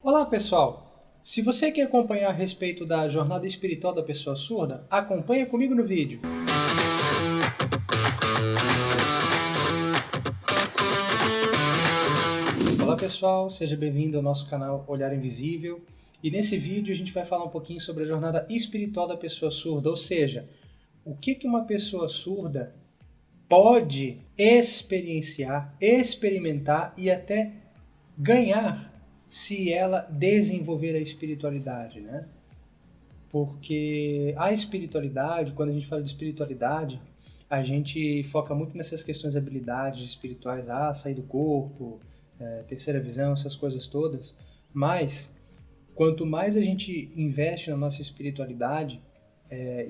Olá pessoal! Se você quer acompanhar a respeito da jornada espiritual da pessoa surda, acompanha comigo no vídeo. Olá pessoal, seja bem-vindo ao nosso canal Olhar Invisível. E nesse vídeo a gente vai falar um pouquinho sobre a jornada espiritual da pessoa surda, ou seja, o que uma pessoa surda pode experienciar, experimentar e até ganhar se ela desenvolver a espiritualidade, né? Porque a espiritualidade, quando a gente fala de espiritualidade, a gente foca muito nessas questões de habilidades espirituais, sair do corpo, terceira visão, essas coisas todas. Mas, quanto mais a gente investe na nossa espiritualidade,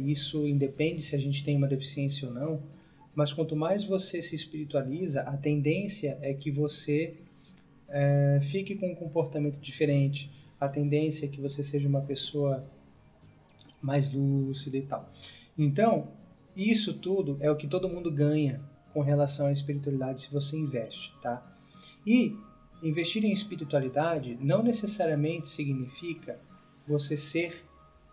isso independe se a gente tem uma deficiência ou não, mas quanto mais você se espiritualiza, a tendência é que você fique com um comportamento diferente, a tendência é que você seja uma pessoa mais lúcida e tal. Então, isso tudo é o que todo mundo ganha com relação à espiritualidade se você investe, tá? E investir em espiritualidade não necessariamente significa você ser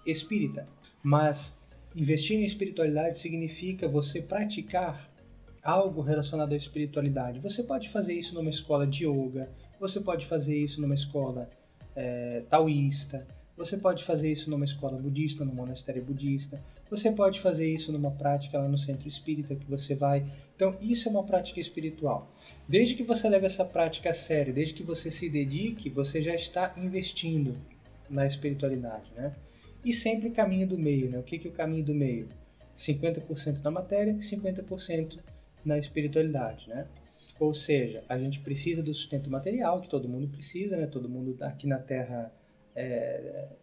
espírita, mas investir em espiritualidade significa você praticar algo relacionado à espiritualidade. Você pode fazer isso numa escola de yoga, você pode fazer isso numa escola taoísta, você pode fazer isso numa escola budista, num monastério budista, você pode fazer isso numa prática lá no centro espírita que você vai. Então, isso é uma prática espiritual. Desde que você leve essa prática a sério, desde que você se dedique, você já está investindo na espiritualidade, né? E sempre o caminho do meio, né? O que é o caminho do meio? 50% na matéria, 50% na espiritualidade, né? Ou seja, a gente precisa do sustento material, que todo mundo precisa, né? Todo mundo aqui na Terra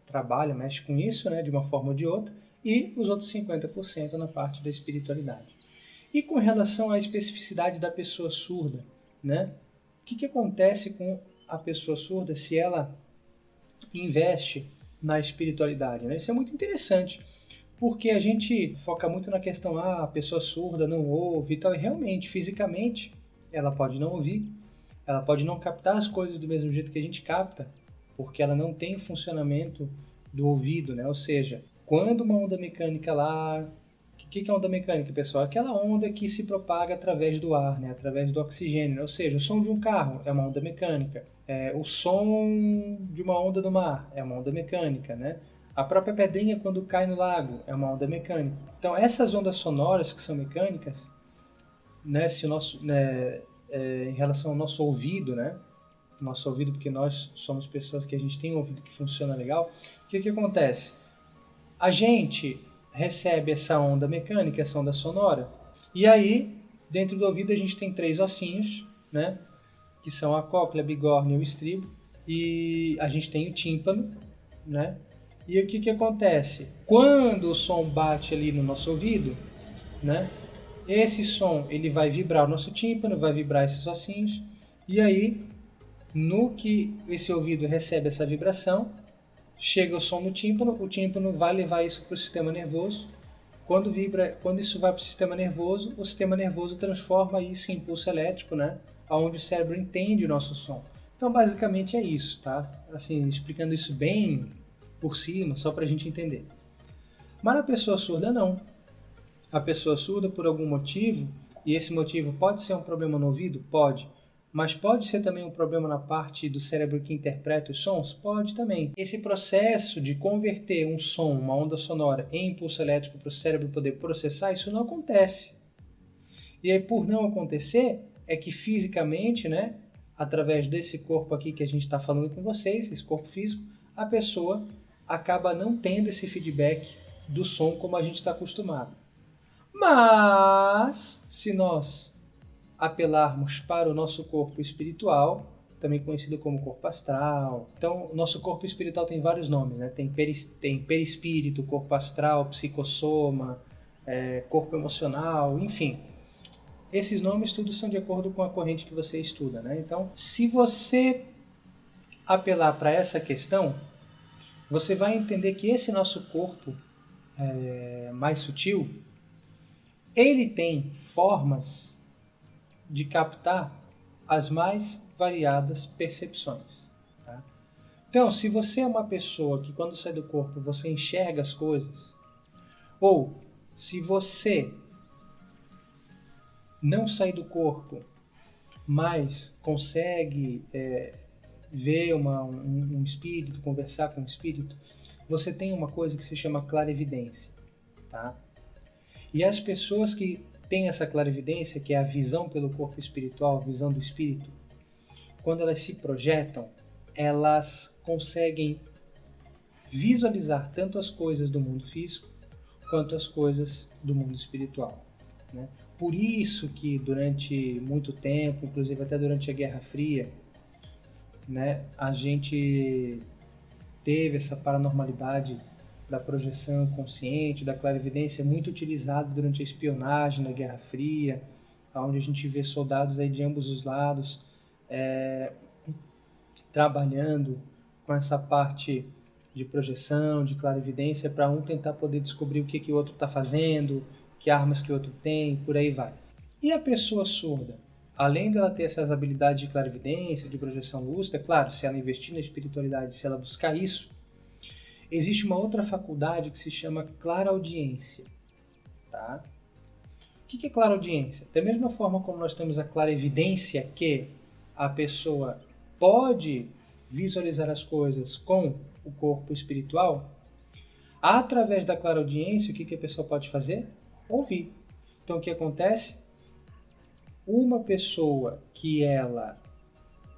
trabalha, mexe com isso, né? De uma forma ou de outra, e os outros 50% na parte da espiritualidade. E com relação à especificidade da pessoa surda, né? O que acontece com a pessoa surda se ela investe na espiritualidade, né? Isso é muito interessante, porque a gente foca muito na questão, a pessoa surda não ouve e tal, e realmente, fisicamente, ela pode não ouvir, ela pode não captar as coisas do mesmo jeito que a gente capta, porque ela não tem o funcionamento do ouvido, né? Ou seja, quando uma onda mecânica lá... O que é onda mecânica, pessoal? Aquela onda que se propaga através do ar, né? Através do oxigênio. Ou seja, o som de um carro é uma onda mecânica. O som de uma onda do mar é uma onda mecânica, né? A própria pedrinha, quando cai no lago, é uma onda mecânica. Então, essas ondas sonoras que são mecânicas, né, se o nosso, em relação ao nosso ouvido, né? Nosso ouvido, porque nós somos pessoas que a gente tem um ouvido que funciona legal. O que acontece? A gente recebe essa onda mecânica, essa onda sonora, e aí, dentro do ouvido, a gente tem 3 ossinhos, né? Que são a cóclea, a bigorna e o estribo, e a gente tem o tímpano, né? E o que acontece? Quando o som bate ali no nosso ouvido, né? Esse som ele vai vibrar o nosso tímpano, vai vibrar esses ossinhos, e aí, no que esse ouvido recebe essa vibração, chega o som no tímpano, o tímpano vai levar isso para o sistema nervoso. Quando isso vai para o sistema nervoso transforma isso em impulso elétrico, né? Onde o cérebro entende o nosso som. Então, basicamente é isso, tá? Assim, explicando isso bem por cima, só para a gente entender. Mas a pessoa surda não. A pessoa surda, por algum motivo, e esse motivo pode ser um problema no ouvido? Pode. Mas pode ser também um problema na parte do cérebro que interpreta os sons? Pode também. Esse processo de converter um som, uma onda sonora, em impulso elétrico para o cérebro poder processar, isso não acontece. E aí, por não acontecer, é que fisicamente, né, através desse corpo aqui que a gente está falando com vocês, esse corpo físico, a pessoa acaba não tendo esse feedback do som como a gente está acostumado. Mas, se nós apelarmos para o nosso corpo espiritual, também conhecido como corpo astral. Então, o nosso corpo espiritual tem vários nomes, né? Tem perispírito, corpo astral, psicossoma, corpo emocional, enfim. Esses nomes tudo são de acordo com a corrente que você estuda, né? Então, se você apelar para essa questão, você vai entender que esse nosso corpo mais sutil, ele tem formas de captar as mais variadas percepções. Tá? Então, se você é uma pessoa que quando sai do corpo você enxerga as coisas, ou se você não sai do corpo, mas consegue ver um espírito, conversar com um espírito, você tem uma coisa que se chama clarividência, tá? E as pessoas que têm essa clarividência, que é a visão pelo corpo espiritual, a visão do espírito, quando elas se projetam, elas conseguem visualizar tanto as coisas do mundo físico quanto as coisas do mundo espiritual, né? Por isso que durante muito tempo, inclusive até durante a Guerra Fria, né, a gente teve essa paranormalidade da projeção consciente, da clarividência muito utilizada durante a espionagem na Guerra Fria, onde a gente vê soldados aí de ambos os lados trabalhando com essa parte de projeção, de clarividência, para um tentar poder descobrir o que o outro está fazendo, que armas que o outro tem, por aí vai. E a pessoa surda? Além dela ter essas habilidades de clarividência, de projeção lúcida, claro, se ela investir na espiritualidade, se ela buscar isso, existe uma outra faculdade que se chama clareaudiência, tá? O que é clareaudiência? Da mesma forma como nós temos a clarevidência, que a pessoa pode visualizar as coisas com o corpo espiritual, através da clareaudiência, o que a pessoa pode fazer? Ouvir. Então, o que acontece? Uma pessoa que ela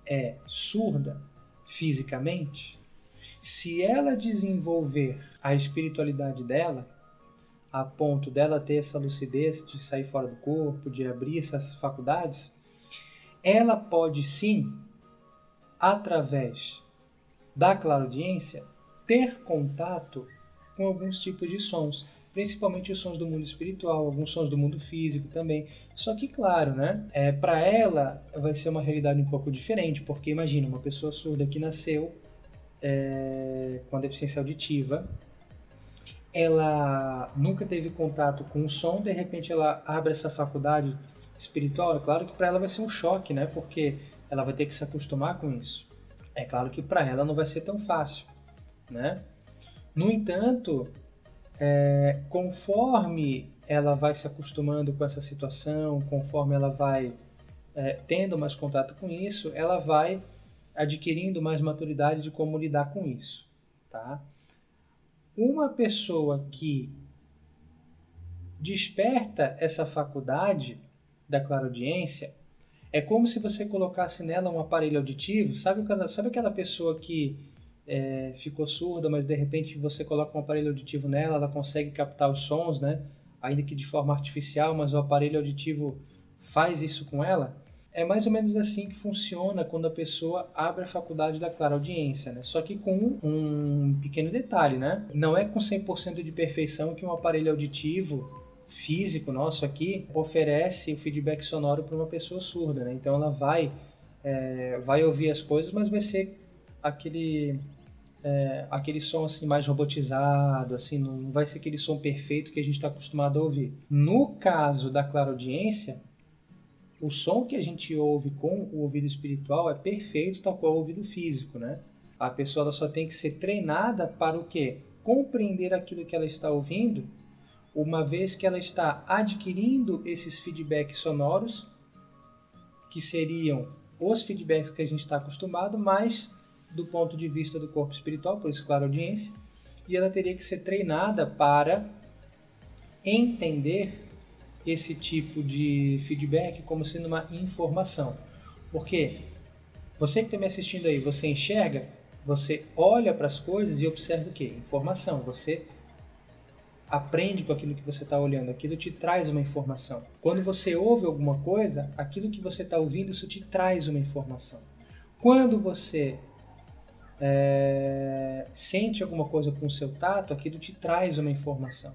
é surda fisicamente, se ela desenvolver a espiritualidade dela, a ponto dela ter essa lucidez de sair fora do corpo, de abrir essas faculdades, ela pode sim, através da clareaudiência, ter contato com alguns tipos de sons, principalmente os sons do mundo espiritual, alguns sons do mundo físico também. Só que, claro, né, para ela vai ser uma realidade um pouco diferente, porque imagina, uma pessoa surda que nasceu com deficiência auditiva, ela nunca teve contato com o som, de repente ela abre essa faculdade espiritual, é claro que para ela vai ser um choque, né, porque ela vai ter que se acostumar com isso. É claro que para ela não vai ser tão fácil, né? No entanto, conforme ela vai se acostumando com essa situação, conforme ela vai tendo mais contato com isso, ela vai adquirindo mais maturidade de como lidar com isso, tá? Uma pessoa que desperta essa faculdade da clareaudiência é como se você colocasse nela um aparelho auditivo. Sabe aquela pessoa que ficou surda, mas de repente você coloca um aparelho auditivo nela, ela consegue captar os sons, né? Ainda que de forma artificial, mas o aparelho auditivo faz isso com ela? É mais ou menos assim que funciona quando a pessoa abre a faculdade da clareaudiência, né? Só que com um pequeno detalhe, né? Não é com 100% de perfeição que um aparelho auditivo físico nosso aqui oferece o feedback sonoro para uma pessoa surda, né? Então ela vai ouvir as coisas, mas vai ser aquele som assim mais robotizado, assim, não vai ser aquele som perfeito que a gente está acostumado a ouvir. No caso da clareaudiência, o som que a gente ouve com o ouvido espiritual é perfeito, tal qual o ouvido físico, né? A pessoa ela só tem que ser treinada para o quê? Compreender aquilo que ela está ouvindo, uma vez que ela está adquirindo esses feedbacks sonoros, que seriam os feedbacks que a gente está acostumado, mas do ponto de vista do corpo espiritual, por isso clareaudiência, e ela teria que ser treinada para entender esse tipo de feedback como sendo uma informação. Porque você que está me assistindo aí, você enxerga, você olha para as coisas e observa o quê? Informação. Você aprende com aquilo que você está olhando, aquilo te traz uma informação. Quando você ouve alguma coisa, aquilo que você está ouvindo, isso te traz uma informação. Quando você sente alguma coisa com o seu tato, aquilo te traz uma informação.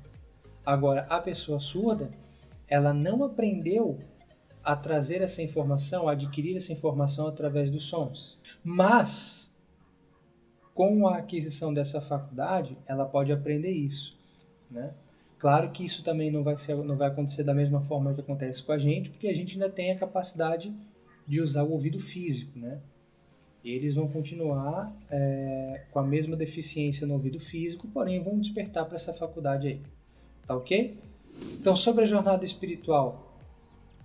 Agora, a pessoa surda, ela não aprendeu a trazer essa informação, a adquirir essa informação através dos sons. Mas, com a aquisição dessa faculdade, ela pode aprender isso, né? Claro que isso também não vai acontecer da mesma forma que acontece com a gente, porque a gente ainda tem a capacidade de usar o ouvido físico, né? Eles vão continuar com a mesma deficiência no ouvido físico, porém vão despertar para essa faculdade aí. Tá ok? Então, sobre a jornada espiritual,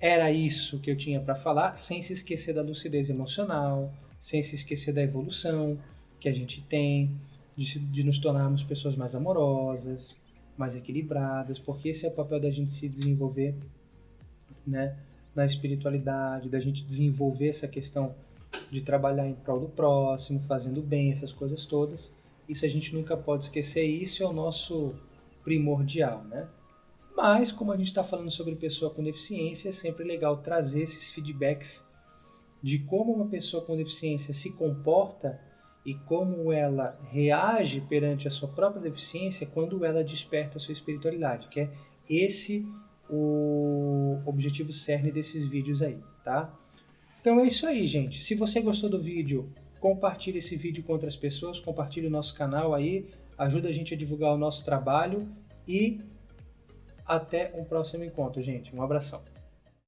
era isso que eu tinha para falar, sem se esquecer da lucidez emocional, sem se esquecer da evolução que a gente tem, de nos tornarmos pessoas mais amorosas, mais equilibradas, porque esse é o papel da gente se desenvolver, né, na espiritualidade, da gente desenvolver essa questão de trabalhar em prol do próximo, fazendo bem, essas coisas todas. Isso a gente nunca pode esquecer, isso é o nosso primordial, né? Mas, como a gente está falando sobre pessoa com deficiência, é sempre legal trazer esses feedbacks de como uma pessoa com deficiência se comporta e como ela reage perante a sua própria deficiência quando ela desperta a sua espiritualidade, que é esse o objetivo cerne desses vídeos aí, tá? Então é isso aí, gente. Se você gostou do vídeo, compartilhe esse vídeo com outras pessoas, compartilhe o nosso canal aí, ajuda a gente a divulgar o nosso trabalho e até um próximo encontro, gente. Um abração.